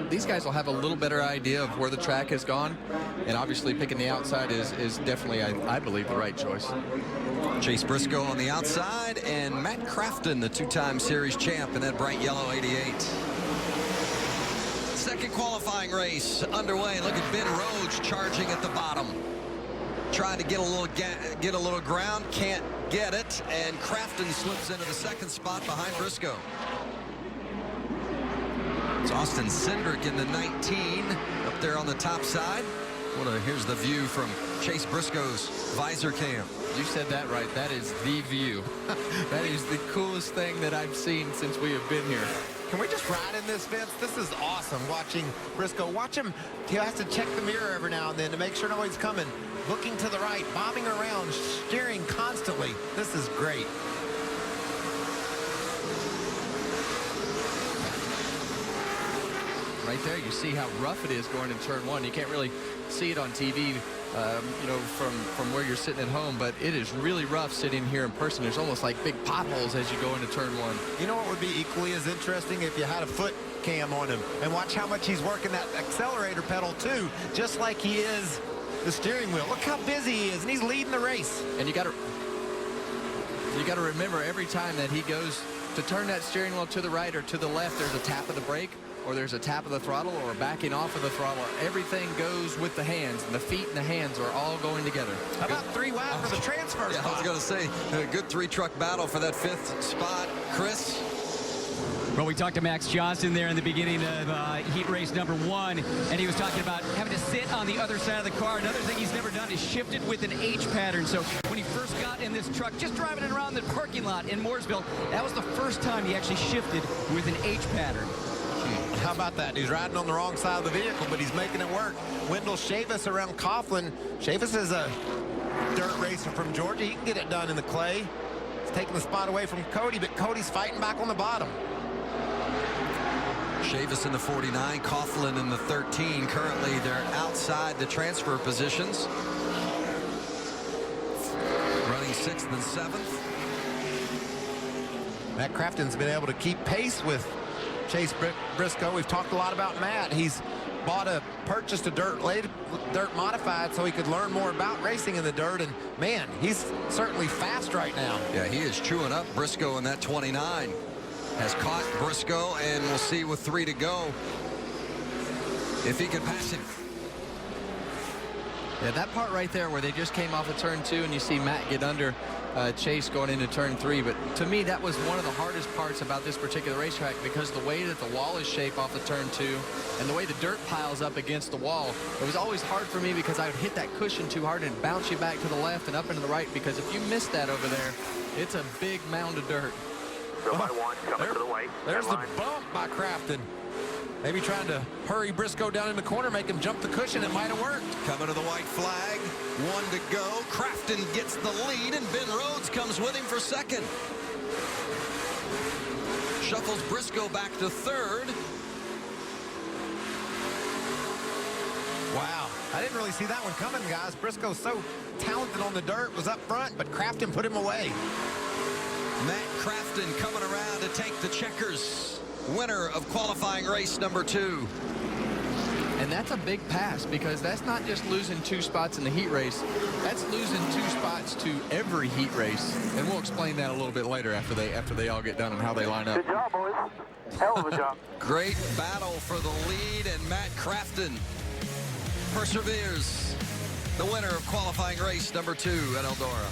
these guys will have a little better idea of where the track has gone, and obviously picking the outside is definitely, I believe, the right choice. Chase Briscoe on the outside, and Matt Crafton, the two-time series champ in that bright yellow 88. Second qualifying race underway. Look at Ben Rhodes charging at the bottom. Trying to get a little ground, can't get it, and Crafton slips into the second spot behind Briscoe. It's Austin Cindric in the 19 up there on the top side. Here's the view from Chase Briscoe's visor cam. You said that right. That is the view. That is the coolest thing that I've seen since we have been here. Can we just ride in this, Vince? This is awesome watching Briscoe. Watch him. He has to check the mirror every now and then to make sure nobody's coming. Looking to the right, bobbing around, steering constantly. This is great. Right there, you see how rough it is going in turn one. You can't really see it on TV, you know, from where you're sitting at home, but it is really rough sitting here in person. There's almost like big potholes as you go into turn one. You know what would be equally as interesting if you had a foot cam on him and watch how much he's working that accelerator pedal too, just like he is the steering wheel. Look how busy he is, and he's leading the race. And you got to remember every time that he goes to turn that steering wheel to the right or to the left, there's a tap of the brake, or there's a tap of the throttle, or a backing off of the throttle. Everything goes with the hands, and the feet and the hands are all going together. How about 3 wide for the transfer spot? I was going to say, a good 3-truck battle for that 5th spot. Chris? Well, we talked to Max Johnson there in the beginning of heat race number 1, and he was talking about having to sit on the other side of the car. Another thing he's never done is shifted with an H pattern. So when he first got in this truck, just driving it around the parking lot in Mooresville, that was the first time he actually shifted with an H pattern. How about that? He's riding on the wrong side of the vehicle, but he's making it work. Wendell Chavis around Coughlin. Chavis is a dirt racer from Georgia. He can get it done in the clay. He's taking the spot away from Cody, but Cody's fighting back on the bottom. Chavis in the 49, Coughlin in the 13. Currently, they're outside the transfer positions. Running 6th and 7th. Matt Crafton's been able to keep pace with Chase Briscoe. We've talked a lot about Matt. He's purchased a dirt modified so he could learn more about racing in the dirt, and man, he's certainly fast right now. Yeah, he is chewing up Briscoe in that 29. Has caught Briscoe, and we'll see with 3 to go if he can pass him. Yeah, that part right there where they just came off of turn 2 and you see Matt get under Chase going into turn 3. But to me, that was one of the hardest parts about this particular racetrack, because the way that the wall is shaped off of turn 2 and the way the dirt piles up against the wall, it was always hard for me because I would hit that cushion too hard and bounce you back to the left and up into the right, because if you miss that over there, it's a big mound of dirt. There's the bump by Crafton. Maybe trying to hurry Briscoe down in the corner, make him jump the cushion. It might have worked. Coming to the white flag. 1 to go. Crafton gets the lead, and Ben Rhodes comes with him for 2nd. Shuffles Briscoe back to 3rd. Wow. I didn't really see that one coming, guys. Briscoe's so talented on the dirt, was up front, but Crafton put him away. Matt Crafton coming around to take the checkers. Winner of qualifying race number 2. And that's a big pass, because that's not just losing 2 spots in the heat race. That's losing 2 spots to every heat race. And we'll explain that a little bit later after they all get done and how they line up. Good job, boys. Hell of a job. Great battle for the lead, and Matt Crafton perseveres. The winner of qualifying race number 2 at Eldora.